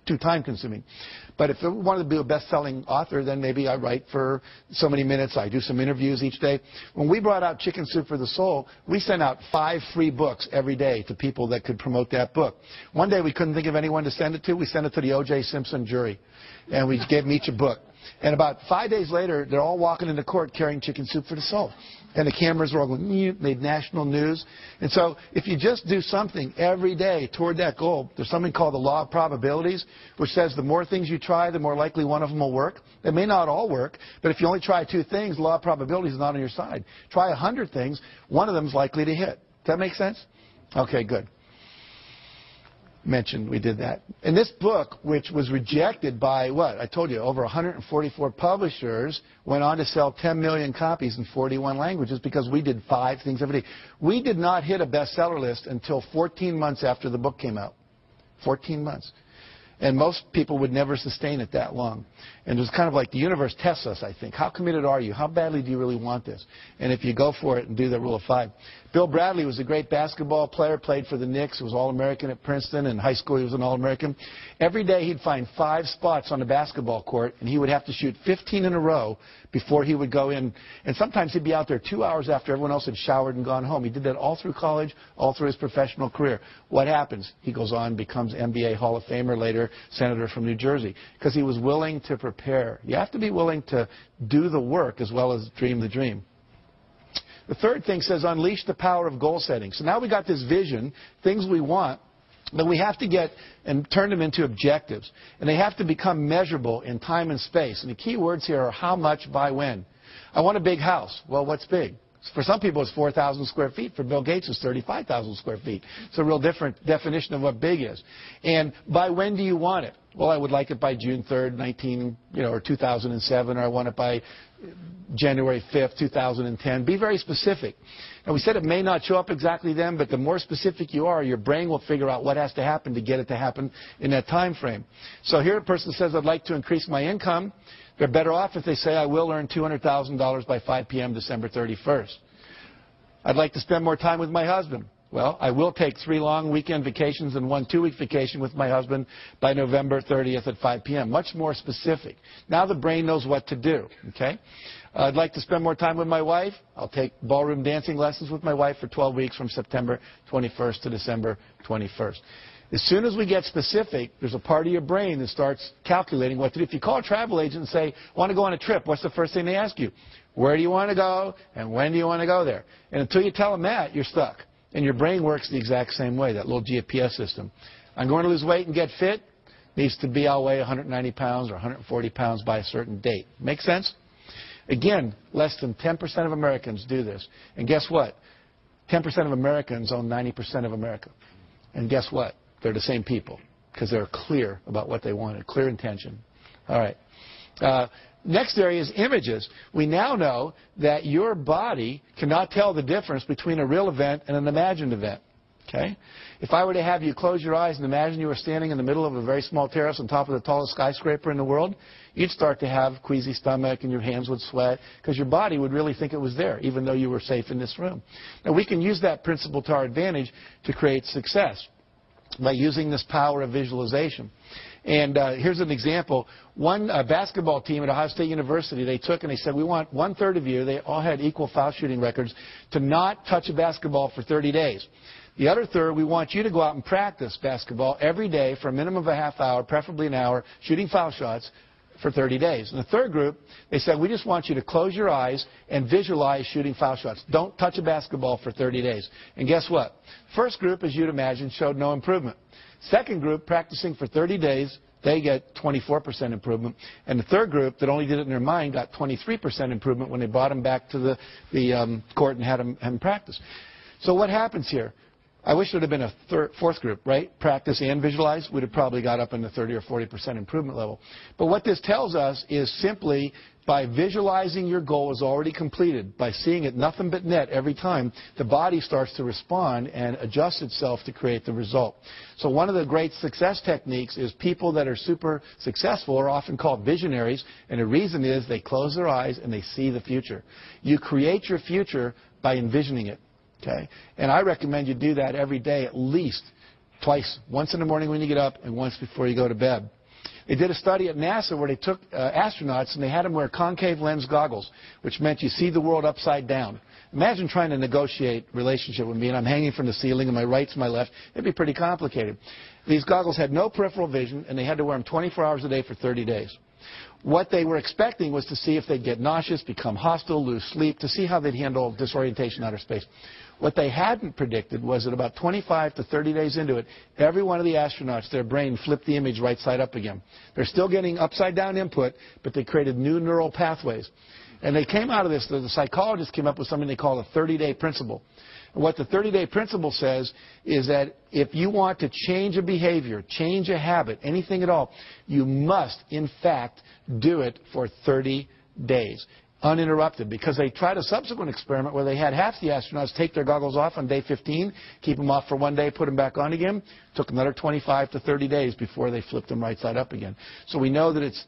too time-consuming. But if I wanted to be a best-selling author, then maybe I write for so many minutes. I do some interviews each day. When we brought out Chicken Soup for the Soul, we sent out 5 free books every day to people that could promote that book. One day we couldn't think of anyone to send it to. We sent it to the O.J. Simpson jury, and we gave them each a book. And about 5 days later, they're all walking into court carrying Chicken Soup for the Soul. And the cameras were all going, made national news. And so if you just do something every day toward that goal, there's something called the law of probabilities, which says the more things you try, the more likely one of them will work. It may not all work, but if you only try 2 things, the law of probabilities is not on your side. Try 100 things, one of them is likely to hit. Does that make sense? Okay, good. Mentioned we did that. And this book, which was rejected by, what? I told you, over 144 publishers, went on to sell 10 million copies in 41 languages because we did 5 things every day. We did not hit a bestseller list until 14 months after the book came out. 14 months. And most people would never sustain it that long. And it was kind of like the universe tests us, I think. How committed are you? How badly do you really want this? And if you go for it and do the rule of 5. Bill Bradley was a great basketball player, played for the Knicks, was All-American at Princeton. In high school, he was an All-American. Every day he'd find 5 spots on the basketball court, and he would have to shoot 15 in a row before he would go in. And sometimes he'd be out there 2 hours after everyone else had showered and gone home. He did that all through college, all through his professional career. What happens? He goes on, becomes NBA Hall of Famer, later senator from New Jersey, because he was willing to prepare. You have to be willing to do the work as well as dream the dream. The third thing says unleash the power of goal setting. So now we got this vision, things we want, but we have to get and turn them into objectives. And they have to become measurable in time and space. And the key words here are how much by when. I want a big house. Well, what's big? For some people, it's 4,000 square feet. For Bill Gates, it's 35,000 square feet. It's a real different definition of what big is. And by when do you want it? Well, I would like it by June 3rd, or 2007, or I want it by January 5th, 2010. Be very specific. And we said it may not show up exactly then, but the more specific you are, your brain will figure out what has to happen to get it to happen in that time frame. So here a person says, I'd like to increase my income. They're better off if they say, I will earn $200,000 by 5 p.m. December 31st. I'd like to spend more time with my husband. Well, I will take 3 long weekend vacations and 1 2-week vacation with my husband by November 30th at 5 p.m. Much more specific. Now the brain knows what to do, okay? I'd like to spend more time with my wife. I'll take ballroom dancing lessons with my wife for 12 weeks from September 21st to December 21st. As soon as we get specific, there's a part of your brain that starts calculating what to do. If you call a travel agent and say, want to go on a trip, what's the first thing they ask you? Where do you want to go and when do you want to go there? And until you tell them that, you're stuck. And your brain works the exact same way, that little GPS system. I'm going to lose weight and get fit. Needs to be, I'll weigh 190 pounds or 140 pounds by a certain date. Make sense? Again, less than 10% of Americans do this. And guess what? 10% of Americans own 90% of America. And guess what? They're the same people because they're clear about what they wanted, clear intention. All right. Next area is images. We now know that your body cannot tell the difference between a real event and an imagined event. Okay? If I were to have you close your eyes and imagine you were standing in the middle of a very small terrace on top of the tallest skyscraper in the world, you'd start to have queasy stomach and your hands would sweat because your body would really think it was there, even though you were safe in this room. Now, we can use that principle to our advantage to create success by using this power of visualization. And here's an example. One basketball team at Ohio State University, they took and they said, we want 1/3 of you, they all had equal foul shooting records, to not touch a basketball for 30 days. The other third, we want you to go out and practice basketball every day for a minimum of a half hour, preferably an hour, shooting foul shots for 30 days. And the third group, they said, we just want you to close your eyes and visualize shooting foul shots. Don't touch a basketball for 30 days. And guess what? First group, as you'd imagine, showed no improvement. Second group, practicing for 30 days, they get 24% improvement. And the third group that only did it in their mind got 23% improvement when they brought them back to the court and had them practice. So what happens here? I wish there would have been a fourth group, right? Practice and visualize. We'd have probably got up in the 30 or 40% improvement level. But what this tells us is simply by visualizing your goal is already completed, by seeing it nothing but net every time, the body starts to respond and adjust itself to create the result. So one of the great success techniques is people that are super successful are often called visionaries, and the reason is they close their eyes and they see the future. You create your future by envisioning it. Okay? And I recommend you do that every day at least twice, once in the morning when you get up and once before you go to bed. They did a study at NASA where they took astronauts and they had them wear concave lens goggles, which meant you see the world upside down. Imagine trying to negotiate a relationship with me and I'm hanging from the ceiling and my right's my left. It'd be pretty complicated. These goggles had no peripheral vision and they had to wear them 24 hours a day for 30 days. What they were expecting was to see if they'd get nauseous, become hostile, lose sleep, to see how they'd handle disorientation in outer space. What they hadn't predicted was that about 25 to 30 days into it, every one of the astronauts, their brain flipped the image right side up again. They're still getting upside down input, but they created new neural pathways. And they came out of this, the psychologists came up with something they call a 30-day principle. And what the 30-day principle says is that if you want to change a behavior, change a habit, anything at all, you must, in fact, do it for 30 days, uninterrupted. Because they tried a subsequent experiment where they had half the astronauts take their goggles off on day 15, keep them off for one day, put them back on again. Took another 25 to 30 days before they flipped them right side up again. So we know that it's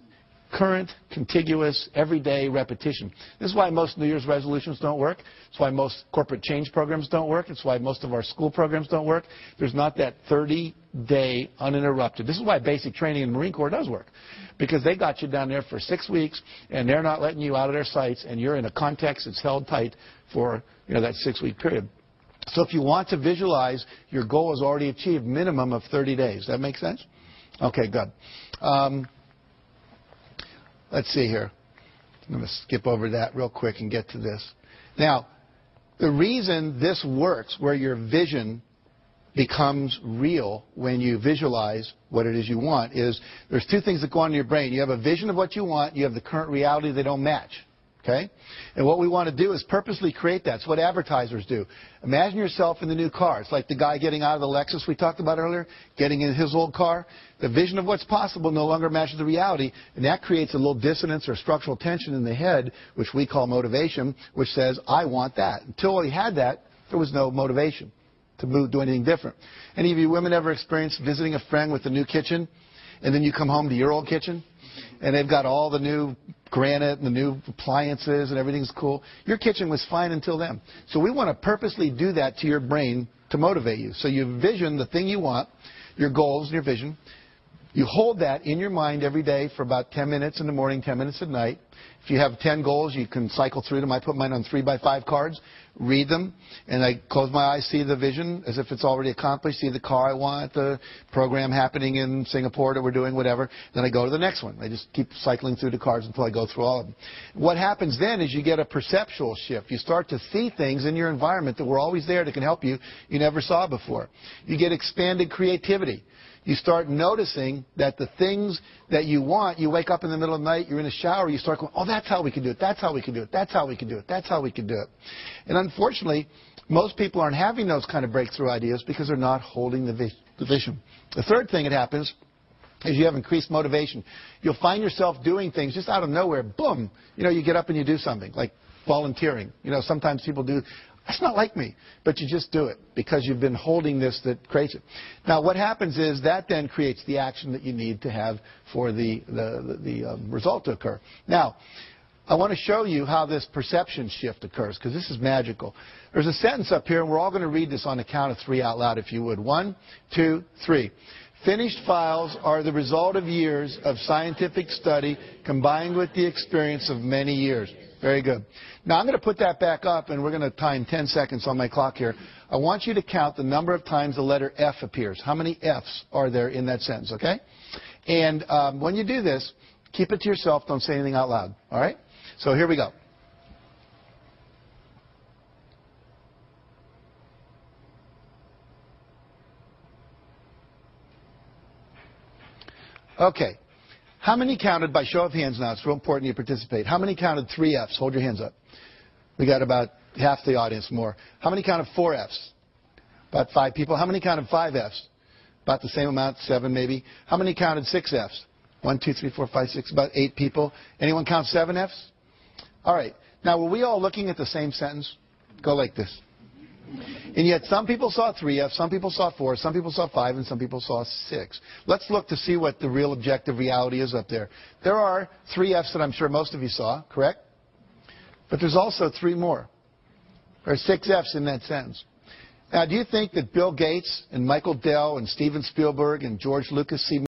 current, contiguous, everyday repetition. This is why most New Year's resolutions don't work. It's why most corporate change programs don't work. It's why most of our school programs don't work. There's not that 30-day uninterrupted. This is why basic training in the Marine Corps does work. Because they got you down there for 6 weeks, and they're not letting you out of their sights, and you're in a context that's held tight for that 6-week period. So if you want to visualize, your goal is already achieved, minimum of 30 days. That make sense? Okay, good. Let's see here. I'm going to skip over that real quick and get to this. Now, the reason this works, where your vision becomes real when you visualize what it is you want, is there's two things that go on in your brain. You have a vision of what you want. You have the current reality. They don't match. Okay? And what we want to do is purposely create that. It's what advertisers do. Imagine yourself in the new car. It's like the guy getting out of the Lexus we talked about earlier, getting in his old car. The vision of what's possible no longer matches the reality, and that creates a little dissonance or structural tension in the head, which we call motivation, which says, I want that. Until he had that, there was no motivation to do anything different. Any of you women ever experienced visiting a friend with a new kitchen, and then you come home to your old kitchen, and they've got all the new granite and the new appliances and everything's cool? Your kitchen was fine until then. So we want to purposely do that to your brain to motivate you. So you vision the thing you want, your goals and your vision. You hold that in your mind every day for about 10 minutes in the morning, 10 minutes at night. If you have 10 goals, you can cycle through them. I put mine on 3x5 cards, read them, and I close my eyes, see the vision as if it's already accomplished, see the car I want, the program happening in Singapore that we're doing, whatever. Then I go to the next one. I just keep cycling through the cards until I go through all of them. What happens then is you get a perceptual shift. You start to see things in your environment that were always there that can help you never saw before. You get expanded creativity. You start noticing that the things that you want, you wake up in the middle of the night, you're in a shower, you start going, oh, that's how we can do it, that's how we can do it, that's how we can do it, that's how we can do it. And unfortunately, most people aren't having those kind of breakthrough ideas because they're not holding the vision. The third thing that happens is you have increased motivation. You'll find yourself doing things just out of nowhere, boom, you get up and you do something, like volunteering. Sometimes people do. That's not like me, but you just do it because you've been holding this that creates it. Now, what happens is that then creates the action that you need to have for the result to occur. Now, I want to show you how this perception shift occurs because this is magical. There's a sentence up here, and we're all going to read this on the count of 3 out loud if you would. 1, 2, 3. Finished files are the result of years of scientific study combined with the experience of many years. Very good. Now, I'm going to put that back up, and we're going to time 10 seconds on my clock here. I want you to count the number of times the letter F appears. How many Fs are there in that sentence, okay? And when you do this, keep it to yourself. Don't say anything out loud, all right? So here we go. Okay. How many counted, by show of hands now, it's real important you participate. How many counted 3 Fs? Hold your hands up. We got about half the audience more. How many counted 4 Fs? About 5 people. How many counted 5 Fs? About the same amount, 7 maybe. How many counted 6 Fs? 1, 2, 3, 4, 5, 6, about 8 people. Anyone count 7 Fs? All right. Now, were we all looking at the same sentence? Go like this. And yet some people saw 3 Fs, some people saw 4, some people saw 5, and some people saw 6. Let's look to see what the real objective reality is up there. There are 3 Fs that I'm sure most of you saw, correct? But there's also 3 more. There are 6 Fs in that sentence. Now, do you think that Bill Gates and Michael Dell and Steven Spielberg and George Lucas see